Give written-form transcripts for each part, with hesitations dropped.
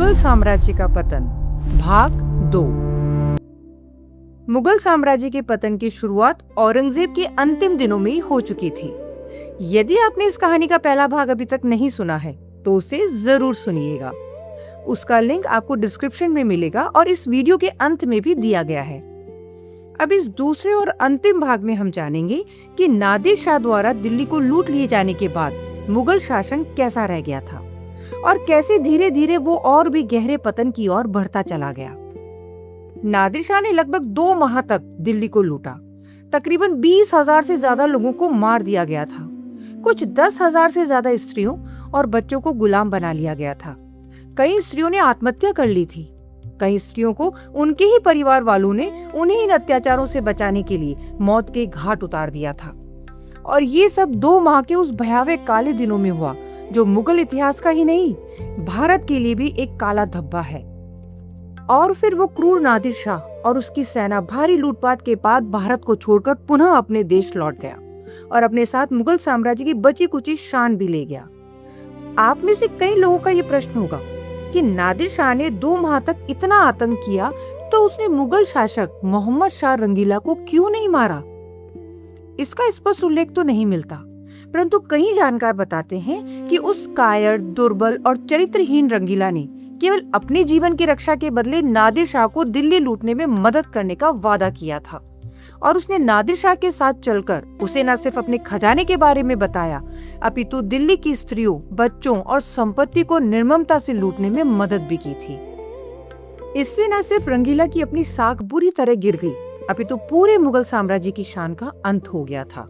मुगल साम्राज्य का पतन, भाग 2। मुगल साम्राज्य के पतन की शुरुआत औरंगजेब के अंतिम दिनों में ही हो चुकी थी। यदि आपने इस कहानी का पहला भाग अभी तक नहीं सुना है तो उसे जरूर सुनिएगा। उसका लिंक आपको डिस्क्रिप्शन में मिलेगा और इस वीडियो के अंत में भी दिया गया है। अब इस दूसरे और अंतिम भाग में हम जानेंगे कि नादिर शाह द्वारा दिल्ली को लूट लिए जाने के बाद मुगल शासन कैसा रह गया था और कैसे धीरे धीरे वो और भी गहरे पतन की ओर बढ़ता चला गया। नादिर शाह ने लगभग 2 माह तक दिल्ली को लूटा। तकरीबन 20,000 से ज्यादा लोगों को मार दिया गया था। कुछ 10,000 से ज्यादा स्त्रियों और बच्चों को गुलाम बना लिया गया था। कई स्त्रियों ने आत्महत्या कर ली थी। कई स्त्रियों को उनके ही परिवार वालों ने उन्हें इन अत्याचारों से बचाने के लिए मौत के घाट उतार दिया था। और ये सब 2 माह के उस भयावह काले दिनों में हुआ जो मुगल इतिहास का ही नहीं, भारत के लिए भी एक काला धब्बा है। और फिर वो क्रूर नादिर शाह और उसकी सेना भारी लूटपाट के बाद भारत को छोड़कर पुनः अपने देश लौट गया और अपने साथ मुगल साम्राज्य की बची कुची शान भी ले गया। आप में से कई लोगों का ये प्रश्न होगा कि नादिर शाह ने 2 माह तक इतना आतंक किया तो उसने मुगल शासक मोहम्मद शाह रंगीला को क्यों नहीं मारा? इसका स्पष्ट उल्लेख तो नहीं मिलता, परंतु कई जानकार बताते हैं कि उस कायर, दुर्बल और चरित्रहीन रंगीला ने केवल अपने जीवन की रक्षा के बदले नादिर शाह को दिल्ली लूटने में मदद करने का वादा किया था और उसने नादिर शाह के साथ चलकर उसे न सिर्फ अपने खजाने के बारे में बताया, अपितु दिल्ली की स्त्रियों, बच्चों और संपत्ति को निर्ममता से लूटने में मदद भी की थी। इससे न सिर्फ रंगीला की अपनी साख बुरी तरह गिर गई, अपितु पूरे मुगल साम्राज्य की शान का अंत हो गया था।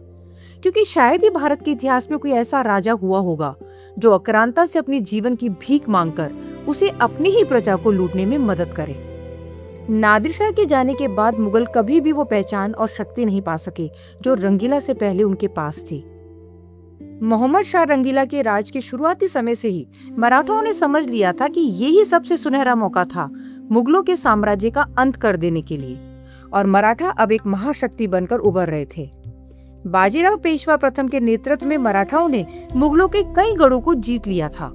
क्योंकि शायद ही भारत के इतिहास में कोई ऐसा राजा हुआ होगा जो अक्रांता से अपने जीवन की भीख मांगकर उसे अपनी ही प्रजा को लूटने में मदद करे। नादिर शाह के जाने के बाद मुगल कभी भी वो पहचान और शक्ति नहीं पा सके जो रंगीला से पहले उनके पास थी। मोहम्मद शाह रंगीला के राज के शुरुआती समय से ही मराठाओं ने समझ लिया था कि यही सबसे सुनहरा मौका था मुगलों के साम्राज्य का अंत कर देने के लिए और मराठा अब एक महाशक्ति बनकर उभर रहे थे। बाजीराव पेशवा प्रथम के नेतृत्व में मराठाओं ने मुगलों के कई गढ़ों को जीत लिया था।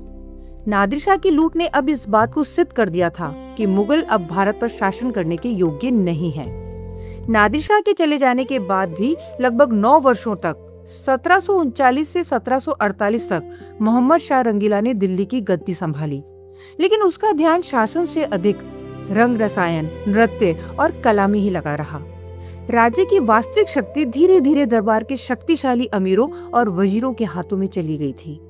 नादिर शाह की लूट ने अब इस बात को सिद्ध कर दिया था कि मुगल अब भारत पर शासन करने के योग्य नहीं है। नादिर शाह के चले जाने के बाद भी लगभग 9 वर्षों तक 1739 से 1748 तक मोहम्मद शाह रंगीला ने दिल्ली की गद्दी संभाली, लेकिन उसका ध्यान शासन से अधिक रंग रसायन, नृत्य और कला में ही लगा रहा। राज्य की वास्तविक शक्ति धीरे धीरे दरबार के शक्तिशाली अमीरों और वजीरों के हाथों में चली गई थी,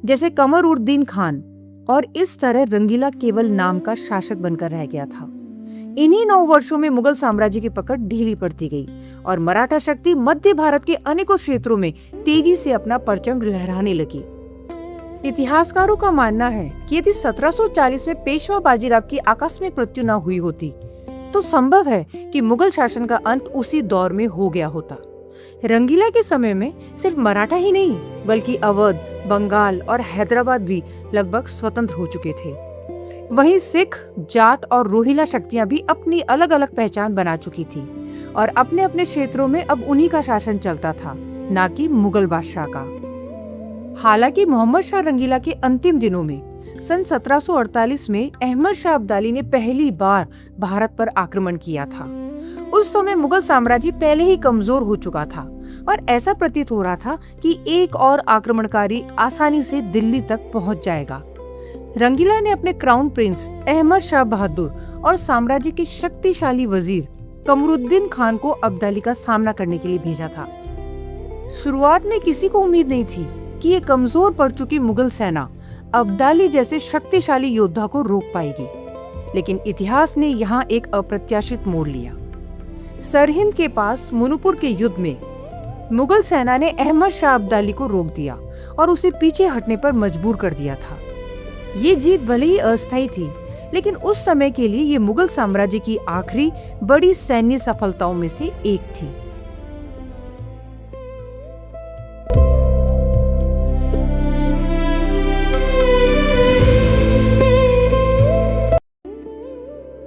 जैसे कमर-उद-दीन खान, और इस तरह रंगीला केवल नाम का शासक बनकर रह गया था। इन्हीं 9 वर्षों में मुगल साम्राज्य की पकड़ ढीली पड़ती गई और मराठा शक्ति मध्य भारत के अनेकों क्षेत्रों में तेजी से अपना परचम लहराने लगी। इतिहासकारों का मानना है कि यदि 1740 में पेशवा बाजीराव की आकस्मिक मृत्यु न हुई होती तो संभव है कि मुगल शासन का अंत उसी दौर में हो गया होता। रंगीला के समय में सिर्फ मराठा ही नहीं बल्कि अवध, बंगाल और हैदराबाद भी लगभग स्वतंत्र हो चुके थे। वहीं सिख, जाट और रोहिला शक्तियां भी अपनी अलग अलग पहचान बना चुकी थी और अपने अपने क्षेत्रों में अब उन्हीं का शासन चलता था, न कि मुगल बादशाह का। हालांकि मोहम्मद शाह रंगीला के अंतिम दिनों में सन 1748 में अहमद शाह अब्दाली ने पहली बार भारत पर आक्रमण किया था। उस समय मुगल साम्राज्य पहले ही कमजोर हो चुका था और ऐसा प्रतीत हो रहा था कि एक और आक्रमणकारी आसानी से दिल्ली तक पहुंच जाएगा। रंगीला ने अपने क्राउन प्रिंस अहमद शाह बहादुर और साम्राज्य के शक्तिशाली वजीर कमरुद्दीन खान को अब्दाली का सामना करने के लिए भेजा था। शुरुआत में किसी को उम्मीद नहीं थी कि ये कमजोर पड़ चुकी मुगल सेना अब्दाली जैसे शक्तिशाली योद्धा को रोक पाएगी, लेकिन इतिहास ने यहाँ एक अप्रत्याशित मोड़ लिया। सरहिंद के पास मणिपुर के युद्ध में मुगल सेना ने अहमद शाह अब्दाली को रोक दिया और उसे पीछे हटने पर मजबूर कर दिया था। ये जीत भले ही अस्थायी थी, लेकिन उस समय के लिए ये मुगल साम्राज्य की आखिरी बड़ी सैन्य सफलताओं में से एक थी।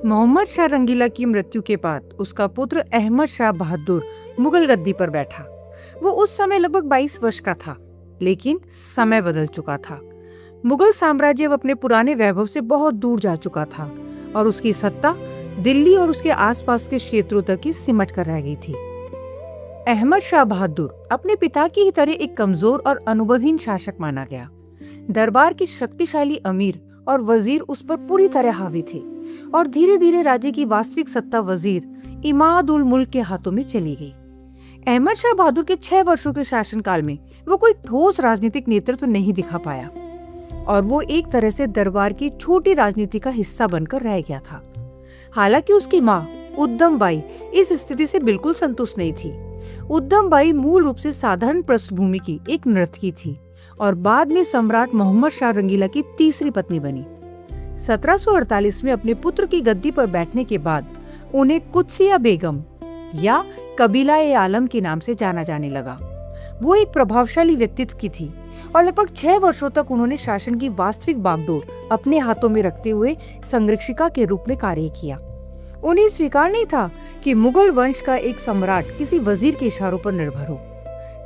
मोहम्मद शाह रंगीला की मृत्यु के बाद उसका पुत्र अहमद शाह बहादुर मुगल गद्दी पर बैठा। वो उस समय लगभग 22 वर्ष का था, लेकिन समय बदल चुका था। मुगल साम्राज्य अब अपने पुराने वैभव से बहुत दूर जा चुका था और उसकी सत्ता दिल्ली और उसके आसपास के क्षेत्रों तक ही सिमट कर रह गई थी। अहमद शाह बहादुर अपने पिता की ही तरह एक कमजोर और अनुभवहीन शासक माना गया। दरबार के शक्तिशाली अमीर और वजीर उस पर पूरी तरह हावी थे और धीरे धीरे राज्य की वास्तविक सत्ता वजीर इमाद उल मुल्क के हाथों में चली गई। अहमद शाह बहादुर के 6 वर्षों के शासनकाल में वो कोई ठोस राजनीतिक नेतृत्व नहीं दिखा पाया और वो एक तरह से दरबार की छोटी राजनीति का हिस्सा बनकर रह गया था। हालांकि उसकी माँ उद्दम बाई इस स्थिति से बिल्कुल संतुष्ट नहीं थी। उद्दम बाई मूल रूप से साधारण पृष्ठभूमि की एक नर्तकी थी और बाद में सम्राट मोहम्मद शाह रंगीला की तीसरी पत्नी बनी। 1748 में अपने पुत्र की गद्दी पर बैठने के बाद उन्हें कुत्सिया बेगम या कबीला-ए-आलम के नाम से जाना जाने लगा। वो एक प्रभावशाली व्यक्तित्व की थी और लगभग 6 वर्षों तक उन्होंने शासन की वास्तविक बागडोर अपने हाथों में रखते हुए संरक्षिका के रूप में कार्य किया। उन्हें स्वीकार नहीं था कि मुगल वंश का एक सम्राट किसी वजीर के इशारों पर निर्भर हो।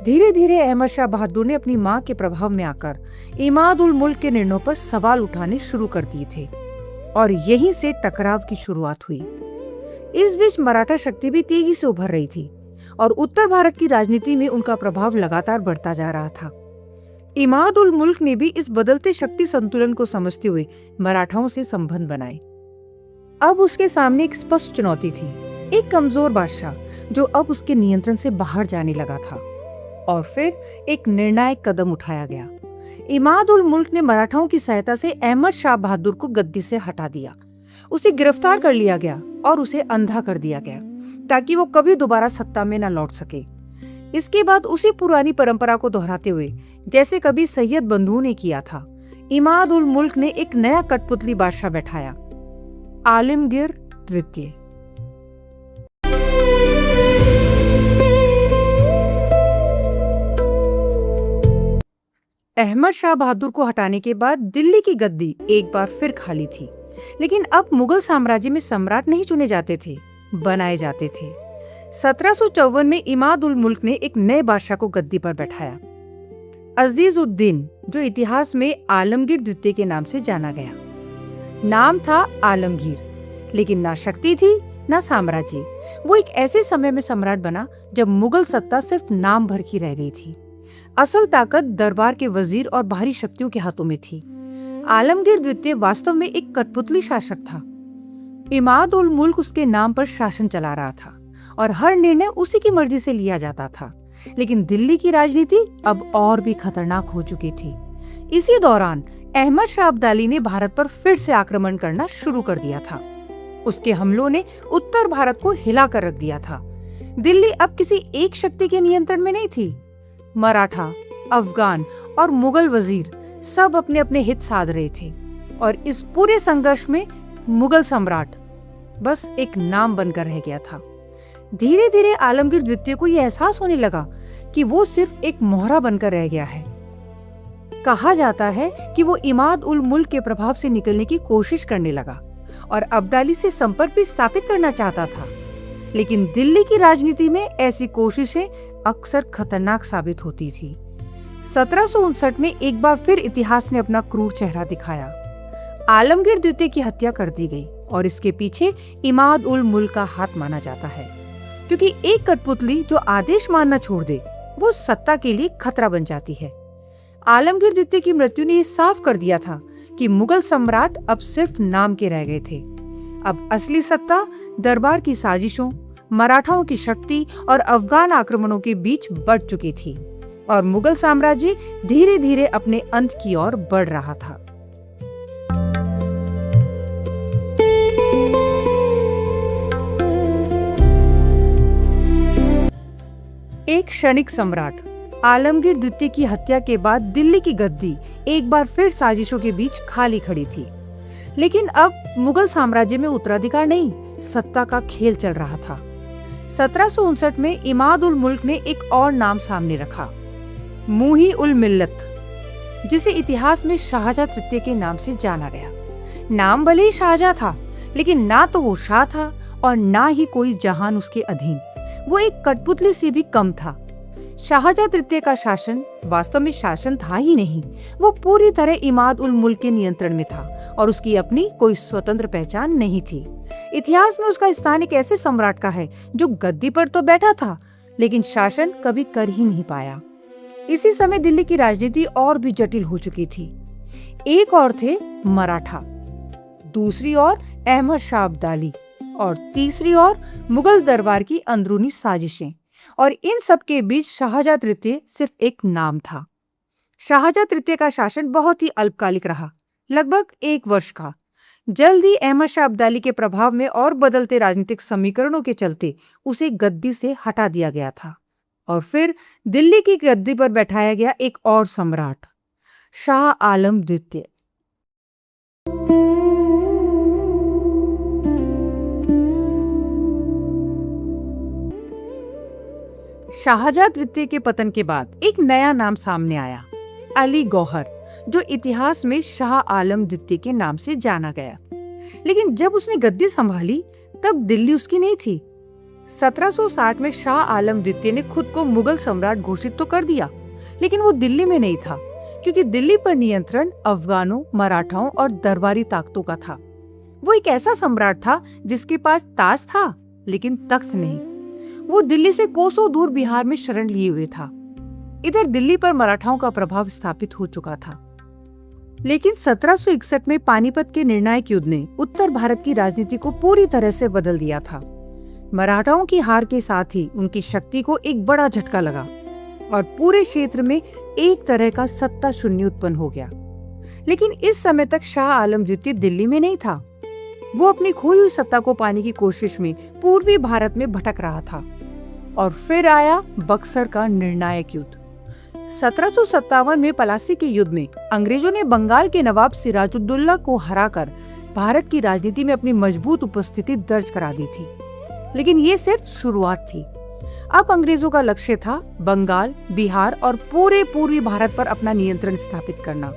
धीरे धीरे अहमद शाह बहादुर ने अपनी मां के प्रभाव में आकर इमाद उल मुल्क के निर्णयों पर सवाल उठाने शुरू कर दिए थे और यहीं से टकराव की शुरुआत हुई। इस बीच मराठा शक्ति भी तेजी से उभर रही थी और उत्तर भारत की राजनीति में उनका प्रभाव लगातार बढ़ता जा रहा था। इमाद उल मुल्क ने भी इस बदलते शक्ति संतुलन को समझते हुए मराठाओं से संबंध बनाए। अब उसके सामने एक स्पष्ट चुनौती थी, एक कमजोर बादशाह जो अब उसके नियंत्रण से बाहर जाने लगा था। और फिर एक निर्णायक कदम उठाया गया। इमाद उल मुल्क ने मराठाओं की सहायता से अहमद शाह बहादुर को गद्दी से हटा दिया। उसे गिरफ्तार कर लिया गया और उसे अंधा कर दिया गया ताकि वो कभी दोबारा सत्ता में न लौट सके। इसके बाद उसी पुरानी परंपरा को दोहराते हुए, जैसे कभी सैयद बंधु ने किया था, इमाद उल मुल्क ने एक नया कठपुतली बादशाह बैठाया, आलमगीर द्वितीय। अहमद शाह बहादुर को हटाने के बाद दिल्ली की गद्दी एक बार फिर खाली थी, लेकिन अब मुगल साम्राज्य में सम्राट नहीं चुने जाते थे, बनाए जाते थे। 1754 में इमाद उल मुल्क ने एक नए बादशाह को गद्दी पर बैठाया, अजीज उद्दीन, जो इतिहास में आलमगीर द्वितीय के नाम से जाना गया। नाम था आलमगीर, लेकिन ना शक्ति थी ना साम्राज्य। वो एक ऐसे समय में सम्राट बना जब मुगल सत्ता सिर्फ नाम भर की रह गई थी। असल ताकत दरबार के वजीर और बाहरी शक्तियों के हाथों में थी। आलमगीर द्वितीय वास्तव में एक कठपुतली शासक था। इमाद उल मुल्क उसके नाम पर शासन चला रहा था और हर निर्णय उसी की मर्जी से लिया जाता था। लेकिन दिल्ली की राजनीति अब और भी खतरनाक हो चुकी थी। इसी दौरान अहमद शाह अब्दाली ने भारत पर फिर से आक्रमण करना शुरू कर दिया था। उसके हमलों ने उत्तर भारत को हिला कर रख दिया था। दिल्ली अब किसी एक शक्ति के नियंत्रण में नहीं थी। मराठा, अफगान और मुगल वजीर सब अपने अपने हित साध रहे थे और इस पूरे संघर्ष में मुगल सम्राट बस एक नाम बनकर रह गया था। धीरे धीरे आलमगीर द्वितीय को यह एहसास होने लगा कि वो सिर्फ एक मोहरा बनकर रह गया है। कहा जाता है कि वो इमाद उल मुल्क के प्रभाव से निकलने की कोशिश करने लगा और अब्दाली से संपर्क भी स्थापित करना चाहता था। लेकिन दिल्ली की राजनीति में ऐसी कोशिशें अक्सर खतरनाक साबित होती थी। 1759 में एक बार फिर इतिहास ने अपना क्रूर चेहरा दिखाया। आलमगीर द्वितीय की हत्या कर दी गई और इसके पीछे इमाद उल मुल्क का हाथ माना जाता है, क्योंकि एक कठपुतली जो आदेश मानना छोड़ दे वो सत्ता के लिए खतरा बन जाती है। आलमगीर द्वितीय की मृत्यु ने साफ कर दिया था कि मुगल सम्राट अब सिर्फ नाम के रह गए थे। अब असली सत्ता दरबार की साजिशों, मराठाओं की शक्ति और अफगान आक्रमणों के बीच बढ़ चुकी थी और मुगल साम्राज्य धीरे धीरे अपने अंत की ओर बढ़ रहा था। एक क्षणिक सम्राट आलमगीर द्वितीय की हत्या के बाद दिल्ली की गद्दी एक बार फिर साजिशों के बीच खाली खड़ी थी। लेकिन अब मुगल साम्राज्य में उत्तराधिकार नहीं, सत्ता का खेल चल रहा था। 1759 में इमाद उल मुल्क ने एक और नाम सामने रखा, मुही उल मिल्लत, जिसे इतिहास में शाहजहां तृतीय के नाम से जाना गया। नाम भले ही शाहजहां था, लेकिन ना तो वो शाह था और ना ही कोई जहान उसके अधीन। वो एक कठपुतली से भी कम था। शाहजहां तृतीय का शासन वास्तव में शासन था ही नहीं, वो पूरी तरह इमाद उल मुल्क के नियंत्रण में था और उसकी अपनी कोई स्वतंत्र पहचान नहीं थी। इतिहास में उसका स्थान एक ऐसे सम्राट का है जो गद्दी पर तो बैठा था लेकिन शासन कभी कर ही नहीं पाया। इसी समय दिल्ली की राजनीति और भी जटिल हो चुकी थी। एक और थे मराठा, दूसरी ओर अहमद शाह अब्दाली और तीसरी ओर मुगल दरबार की अंदरूनी साजिशें, और इन सब के बीच शाहजहां तृतीय सिर्फ एक नाम था। शाहजहां तृतीय का शासन बहुत ही अल्पकालिक रहा, लगभग 1 वर्ष का। जल्द ही अहमद शाह अब्दाली के प्रभाव में और बदलते राजनीतिक समीकरणों के चलते उसे गद्दी से हटा दिया गया था और फिर दिल्ली की गद्दी पर बैठाया गया एक और सम्राट, शाह आलम द्वितीय। शाहजहां तृतीय के पतन के बाद एक नया नाम सामने आया, अली गौहर, जो इतिहास में शाह आलम द्वितीय के नाम से जाना गया। लेकिन जब उसने गद्दी संभाली तब दिल्ली उसकी नहीं थी। 1760 में शाह आलम द्वितीय ने खुद को मुगल सम्राट घोषित तो कर दिया, लेकिन वो दिल्ली में नहीं था, क्योंकि दिल्ली पर नियंत्रण अफगानों, मराठाओं और दरबारी ताकतों का था। वो एक ऐसा सम्राट था जिसके पास ताज था लेकिन तख्त नहीं। वो दिल्ली से कोसों दूर बिहार में शरण लिए हुए था। इधर दिल्ली पर मराठाओं का प्रभाव स्थापित हो चुका था। लेकिन 1761 में पानीपत के निर्णायक युद्ध ने उत्तर भारत की राजनीति को पूरी तरह से बदल दिया था। मराठाओं की हार के साथ ही उनकी शक्ति को एक बड़ा झटका लगा और पूरे क्षेत्र में एक तरह का सत्ता शून्य उत्पन्न हो गया। लेकिन इस समय तक शाह आलम द्वितीय दिल्ली में नहीं था। वो अपनी खोई हुई सत्ता को पाने की कोशिश में पूर्वी भारत में भटक रहा था। और फिर आया बक्सर का निर्णायक युद्ध। 1757 में पलासी के युद्ध में अंग्रेजों ने बंगाल के नवाब सिराजुद्दौला को हराकर भारत की राजनीति में अपनी मजबूत उपस्थिति दर्ज करा दी थी। लेकिन ये सिर्फ शुरुआत थी। अब अंग्रेजों का लक्ष्य था बंगाल, बिहार और पूरे पूर्वी भारत पर अपना नियंत्रण स्थापित करना।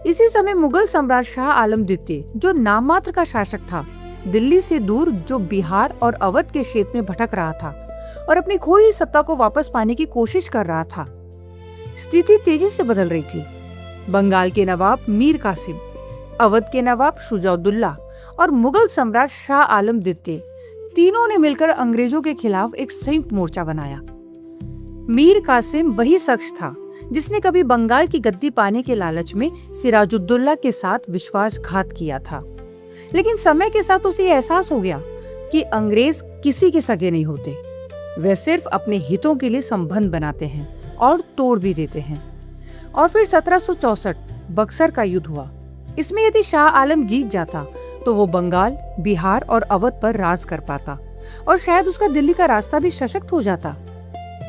इसी समय मुगल सम्राट शाह आलम द्वितीय, जो नाम मात्र का शासक था, दिल्ली से दूर जो बिहार और अवध के क्षेत्र में भटक रहा था और अपनी खोई सत्ता को वापस पाने की कोशिश कर रहा था। स्थिति तेजी से बदल रही थी। बंगाल के नवाब मीर कासिम, अवध के नवाब शुजाउद्दौला और मुगल सम्राट शाह आलम द्वितीय, तीनों ने मिलकर अंग्रेजों के खिलाफ एक संयुक्त मोर्चा बनाया। मीर कासिम वही शख्स था जिसने कभी बंगाल की गद्दी पाने के लालच में सिराजुद्दौला के साथ विश्वासघात किया था। लेकिन समय के साथ उसे एहसास हो गया कि अंग्रेज किसी के सगे नहीं होते। वे सिर्फ अपने हितों के लिए संबंध बनाते हैं और तोड़ भी देते हैं। और फिर 1764 बक्सर का युद्ध हुआ। इसमें यदि शाह आलम जीत जाता तो वो बंगाल, बिहार और अवध पर राज कर पाता और शायद उसका दिल्ली का रास्ता भी सशक्त हो जाता।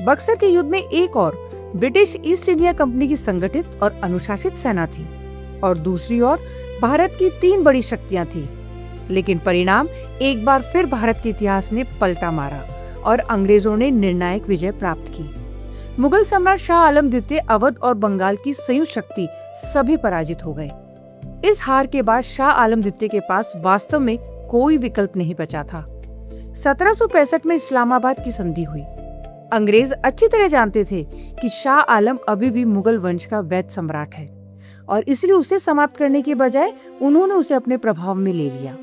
बक्सर के युद्ध में एक और ब्रिटिश ईस्ट इंडिया कंपनी की संगठित और अनुशासित सेना थी और दूसरी ओर भारत की 3 बड़ी शक्तियां थी। लेकिन परिणाम एक बार फिर भारत के इतिहास ने पलटा मारा और अंग्रेजों ने निर्णायक विजय प्राप्त की। मुगल सम्राट शाह आलम द्वितीय, अवध और बंगाल की संयुक्त शक्ति सभी पराजित हो गए। इस हार के बाद शाह आलम द्वितीय के पास वास्तव में कोई विकल्प नहीं बचा था। 1765 में इस्लामाबाद की संधि हुई। अंग्रेज अच्छी तरह जानते थे कि शाह आलम अभी भी मुगल वंश का वैध सम्राट है और इसलिए उसे समाप्त करने के बजाय उन्होंने उसे अपने प्रभाव में ले लिया।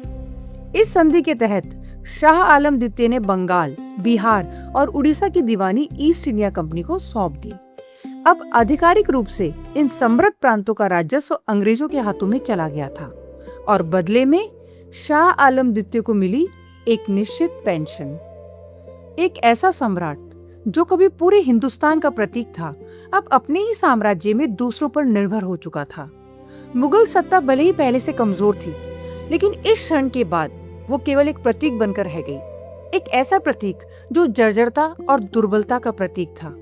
इस संधि के तहत शाह आलम द्वितीय ने बंगाल, बिहार और उड़ीसा की दीवानी ईस्ट इंडिया कंपनी को सौंप दी। अब आधिकारिक रूप से इन समृद्ध प्रांतों का राजस्व अंग्रेजों के हाथों में चला गया था और बदले में शाह आलम द्वितीय को मिली एक निश्चित पेंशन। एक ऐसा सम्राट जो कभी पूरे हिंदुस्तान का प्रतीक था, अब अपने ही साम्राज्य में दूसरों पर निर्भर हो चुका था। मुगल सत्ता भले ही पहले से कमजोर थी, लेकिन इस क्षण के बाद वो केवल एक प्रतीक बनकर रह गई। एक ऐसा प्रतीक जो जर्जरता और दुर्बलता का प्रतीक था।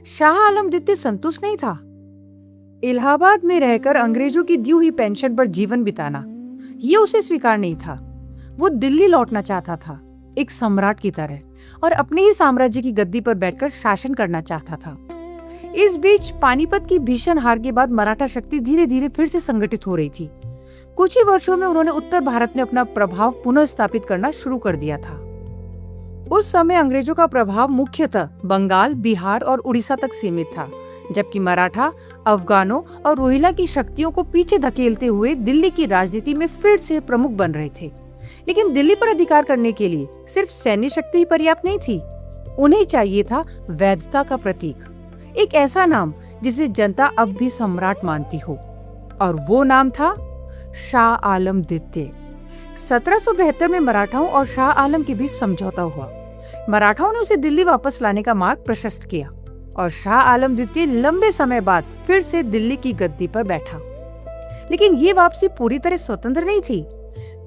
शाह आलम द्वितीय संतुष्ट नहीं था। इलाहाबाद में रहकर अंग्रेजों की दी हुई पेंशन पर जीवन बिताना ये उसे स्वीकार नहीं था। वो दिल्ली लौटना चाहता था, एक सम्राट की तरह, और अपने ही साम्राज्य की गद्दी पर बैठकर शासन करना चाहता था। इस बीच पानीपत की भीषण हार के बाद मराठा शक्ति धीरे धीरे फिर से संगठित हो रही थी। कुछ ही वर्षों में उन्होंने उत्तर भारत में अपना प्रभाव पुनः स्थापित करना शुरू कर दिया था। उस समय अंग्रेजों का प्रभाव मुख्यतः बंगाल, बिहार और उड़ीसा तक सीमित था, जबकि मराठा, अफगानों और रोहिला की शक्तियों को पीछे धकेलते हुए दिल्ली की राजनीति में फिर से प्रमुख बन रहे थे। लेकिन दिल्ली पर अधिकार करने के लिए सिर्फ सैन्य शक्ति ही पर्याप्त नहीं थी। उन्हें चाहिए था वैधता का प्रतीक, एक ऐसा नाम जिसे जनता अब भी सम्राट मानती हो, और वो नाम था शाह आलम द्वितीय। 1772 में मराठाओं और शाह आलम के बीच समझौता हुआ। मराठाओं ने उसे दिल्ली वापस लाने का मार्ग प्रशस्त किया और शाह आलम द्वितीय लंबे समय बाद फिर से दिल्ली की गद्दी पर बैठा। लेकिन ये वापसी पूरी तरह स्वतंत्र नहीं थी।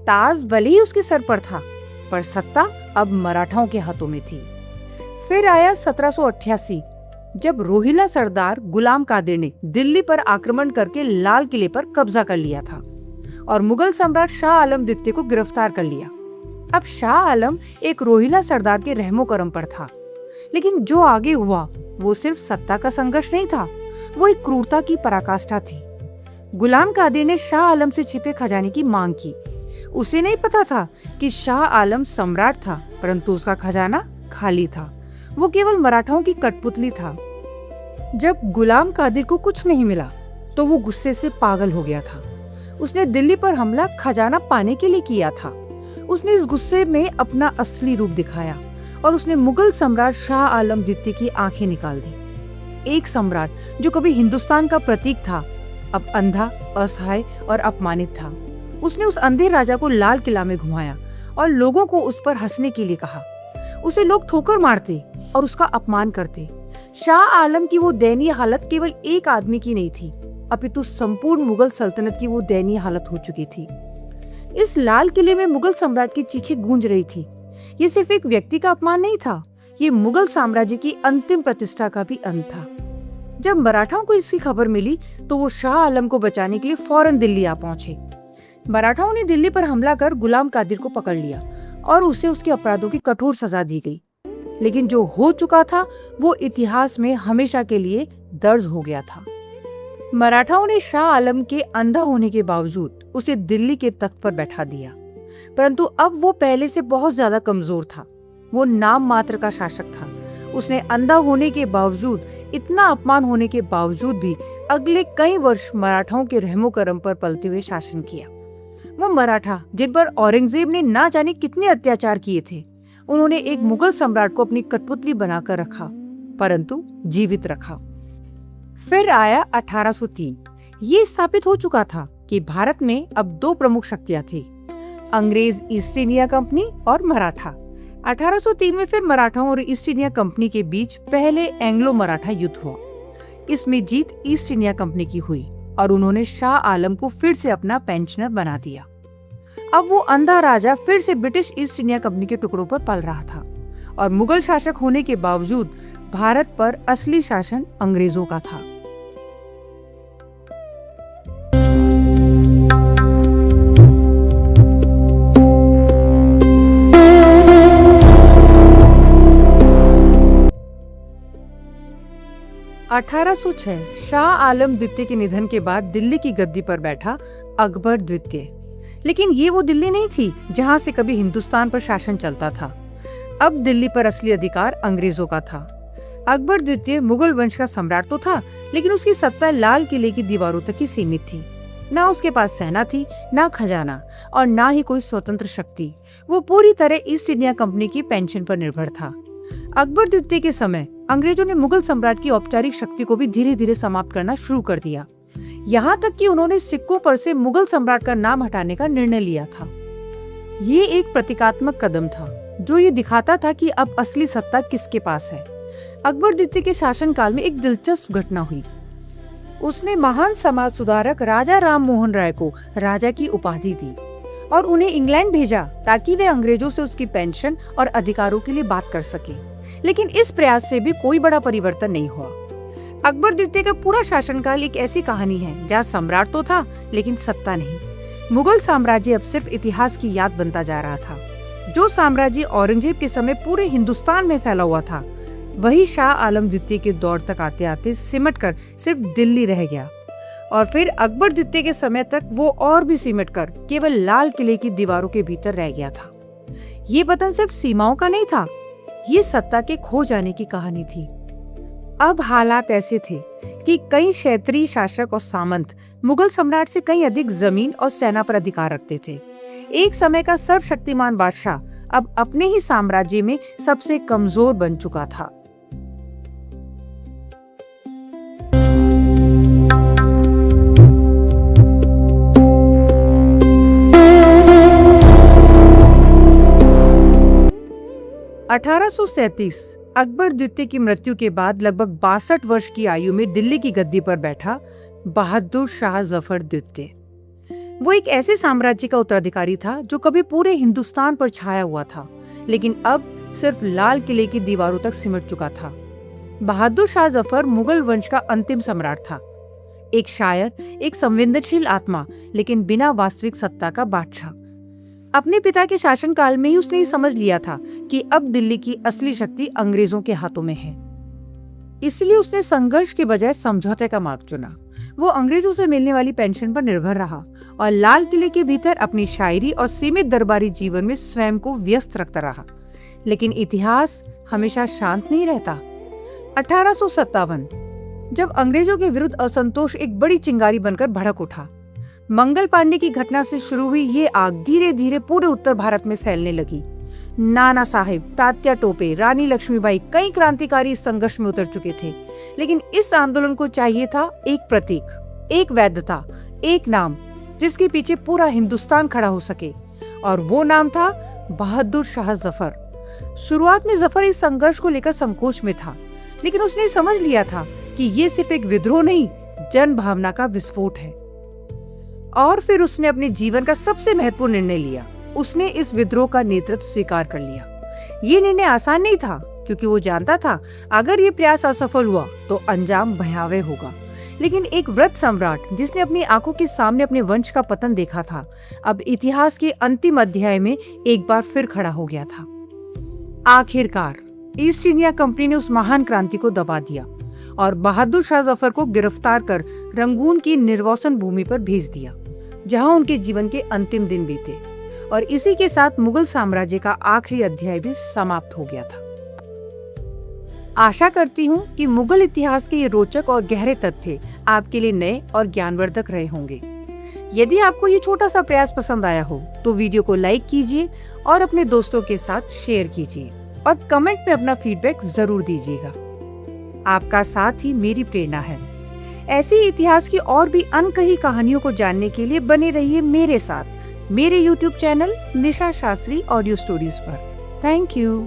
ताज भले ही उसके सर पर था, पर सत्ता अब मराठाओं के हाथों में थी। फिर आया 1788, जब रोहिला सरदार गुलाम कादिर ने दिल्ली पर आक्रमण करके लाल किले पर कब्जा कर लिया था और मुगल सम्राट शाह आलम द्वितीय को गिरफ्तार कर लिया। अब शाह आलम एक रोहिला सरदार के रहमो करम पर था, लेकिन जो आगे हुआ वो सिर्फ सत्ता का संघर्ष नहीं था, वो एक क्रूरता की पराकाष्ठा थी। गुलाम कादिर ने शाह आलम से छिपे खजाने की मांग की। उसे नहीं पता था कि शाह आलम सम्राट था, परंतु उसका खजाना खाली था। वो केवल मराठाओं की कठपुतली था। जब गुलाम कादिर को कुछ नहीं मिला तो वो गुस्से से पागल हो गया था। उसने दिल्ली पर हमला खजाना पाने के लिए किया था। उसने इस गुस्से में अपना असली रूप दिखाया और उसने मुगल सम्राट शाह आलम द्वितीय की आंखें निकाल दी। एक सम्राट जो कभी हिंदुस्तान का प्रतीक था, अब अंधा, असहाय और अपमानित था। उसने उस अंधे राजा को लाल किला में घुमाया और लोगों को उस पर हंसने के लिए कहा। उसे लोग ठोकर मारते और उसका अपमान करते। शाह आलम की वो दयनीय हालत केवल एक आदमी की नहीं थी, अपितु संपूर्ण मुगल सल्तनत की वो दयनीय हालत हो चुकी थी। इस लाल किले में मुगल सम्राट की चीखें गूंज रही थी। ये सिर्फ एक व्यक्ति का अपमान नहीं था, ये मुगल साम्राज्य की अंतिम प्रतिष्ठा का भी अंत था। जब मराठाओं को इसकी खबर मिली तो वो शाह आलम को बचाने के लिए फौरन दिल्ली आ पहुंचे। मराठाओं ने दिल्ली पर हमला कर गुलाम कादिर को पकड़ लिया और उसे उसके अपराधों की कठोर सजा दी गई। लेकिन जो हो चुका था वो इतिहास में हमेशा के लिए दर्ज हो गया था। मराठाओं ने शाह आलम के अंधा होने के बावजूद उसे दिल्ली के तख्त पर बैठा दिया, परंतु अब वो पहले से बहुत ज्यादा कमजोर था। वो नाम मात्र का शासक था। उसने अंधा होने के बावजूद, इतना अपमान होने के बावजूद भी अगले कई वर्ष मराठाओं के रहमो करम पर पलते हुए शासन किया। वो मराठा जिन पर औरंगजेब ने ना जाने कितने अत्याचार किए थे, उन्होंने एक मुगल सम्राट को अपनी कठपुतली बनाकर रखा, परंतु जीवित रखा। फिर आया 1803। ये स्थापित हो चुका था कि भारत में अब दो प्रमुख शक्तियां थी, अंग्रेज ईस्ट इंडिया कंपनी और मराठा। 1803 में फिर मराठाओं और ईस्ट इंडिया कंपनी के बीच पहले एंग्लो मराठा युद्ध हुआ। इसमें जीत ईस्ट इंडिया कंपनी की हुई और उन्होंने शाह आलम को फिर से अपना पेंशनर बना दिया। अब वो अंधा राजा फिर से ब्रिटिश ईस्ट इंडिया कंपनी के टुकड़ों पर पल रहा था और मुगल शासक होने के बावजूद भारत पर असली शासन अंग्रेजों का था। शाह आलम द्वितीय के निधन के बाद दिल्ली की गद्दी पर बैठा अकबर द्वितीय। लेकिन ये वो दिल्ली नहीं थी जहां से कभी हिंदुस्तान पर शासन चलता था। अब दिल्ली पर असली अधिकार अंग्रेजों का था। अकबर द्वितीय मुगल वंश का सम्राट तो था, लेकिन उसकी सत्ता लाल किले की दीवारों तक ही सीमित थी। ना उसके पास सेना थी, ना खजाना और ना ही कोई स्वतंत्र शक्ति। वो पूरी तरह ईस्ट इंडिया कंपनी की पेंशन पर निर्भर था। अकबर द्वितीय के समय अंग्रेजों ने मुगल सम्राट की औपचारिक शक्ति को भी धीरे धीरे समाप्त करना शुरू कर दिया। यहाँ तक कि उन्होंने सिक्कों पर से मुगल सम्राट का नाम हटाने का निर्णय लिया था। ये एक प्रतीकात्मक कदम था जो ये दिखाता था कि अब असली सत्ता किसके पास है। अकबर द्वितीय के शासनकाल में एक दिलचस्प घटना हुई। उसने महान समाज सुधारक राजा राम मोहन राय को राजा की उपाधि दी और उन्हें इंग्लैंड भेजा ताकि वे अंग्रेजों से उसकी पेंशन और अधिकारों के लिए बात कर सके। लेकिन इस प्रयास से भी कोई बड़ा परिवर्तन नहीं हुआ। अकबर द्वितीय का पूरा शासनकाल एक ऐसी कहानी है जहाँ सम्राट तो था लेकिन सत्ता नहीं। मुगल साम्राज्य अब सिर्फ इतिहास की याद बनता जा रहा था। जो साम्राज्य औरंगजेब के समय पूरे हिंदुस्तान में फैला हुआ था, वही शाह आलम द्वितीय के दौर तक आते आते सिमट कर सिर्फ दिल्ली रह गया और फिर अकबर द्वितीय के समय तक वो और भी सिमट कर केवल लाल किले की दीवारों के भीतर रह गया था। ये पतन सिर्फ सीमाओं का नहीं था, ये सत्ता के खो जाने की कहानी थी। अब हालात ऐसे थे कि कई क्षेत्रीय शासक और सामंत मुगल सम्राट से कहीं अधिक जमीन और सेना पर अधिकार रखते थे। एक समय का सर्वशक्तिमान बादशाह अब अपने ही साम्राज्य में सबसे कमजोर बन चुका था। अठारह अकबर द्वितीय की मृत्यु के बाद लगभग 62 वर्ष की आयु में दिल्ली की गद्दी पर बैठा बहादुर शाह जफर द्वितीय। वो एक ऐसे साम्राज्य का उत्तराधिकारी था जो कभी पूरे हिंदुस्तान पर छाया हुआ था, लेकिन अब सिर्फ लाल किले की दीवारों तक सिमट चुका था। बहादुर शाह जफर मुगल वंश का अंतिम सम्राट था, एक शायर, एक संवेदनशील आत्मा, लेकिन बिना वास्तविक सत्ता का बादशाह। अपने पिता के शासनकाल में ही उसने ये समझ लिया था कि अब दिल्ली की असली शक्ति अंग्रेजों के हाथों में है। इसलिए उसने संघर्ष के बजाय समझौते का मार्ग चुना। वो अंग्रेजों से मिलने वाली पेंशन पर निर्भर रहा और लाल किले के भीतर अपनी शायरी और सीमित दरबारी जीवन में स्वयं को व्यस्त रखता रहा। लेकिन इतिहास हमेशा शांत नहीं रहता। 1857 जब अंग्रेजों के विरुद्ध असंतोष एक बड़ी चिंगारी बनकर भड़क उठा। मंगल पांडे की घटना से शुरू हुई ये आग धीरे धीरे पूरे उत्तर भारत में फैलने लगी। नाना साहेब, तात्या टोपे, रानी लक्ष्मीबाई, कई क्रांतिकारी इस संघर्ष में उतर चुके थे, लेकिन इस आंदोलन को चाहिए था एक प्रतीक, एक वैधता, एक नाम जिसके पीछे पूरा हिंदुस्तान खड़ा हो सके, और वो नाम था बहादुर शाह जफर। शुरुआत में जफर इस संघर्ष को लेकर संकोच में था, लेकिन उसने समझ लिया था कि ये सिर्फ एक विद्रोह नहीं, जन भावना का विस्फोट है। और फिर उसने अपने जीवन का सबसे महत्वपूर्ण निर्णय लिया। उसने इस विद्रोह का नेतृत्व स्वीकार कर लिया। ये निर्णय आसान नहीं था, क्योंकि वो जानता था अगर ये प्रयास असफल हुआ तो अंजाम भयावह होगा। लेकिन एक वृद्ध सम्राट जिसने अपनी आंखों के सामने अपने वंश का पतन देखा था, अब इतिहास के अंतिम अध्याय में एक बार फिर खड़ा हो गया था। आखिरकार ईस्ट इंडिया कंपनी ने उस महान क्रांति को दबा दिया और बहादुर शाह जफर को गिरफ्तार कर रंगून की निर्वासन भूमि पर भेज दिया, जहां उनके जीवन के अंतिम दिन बीते। और इसी के साथ मुगल साम्राज्य का आखिरी अध्याय भी समाप्त हो गया था। आशा करती हूँ कि मुगल इतिहास के ये रोचक और गहरे तथ्य आपके लिए नए और ज्ञानवर्धक रहे होंगे। यदि आपको ये छोटा सा प्रयास पसंद आया हो तो वीडियो को लाइक कीजिए और अपने दोस्तों के साथ शेयर कीजिए और कमेंट में अपना फीडबैक जरूर दीजिएगा। आपका साथ ही मेरी प्रेरणा है। ऐसी इतिहास की और भी अनकही कहानियों को जानने के लिए बने रहिए मेरे साथ, मेरे YouTube चैनल निशा शास्त्री ऑडियो स्टोरीज पर। Thank you.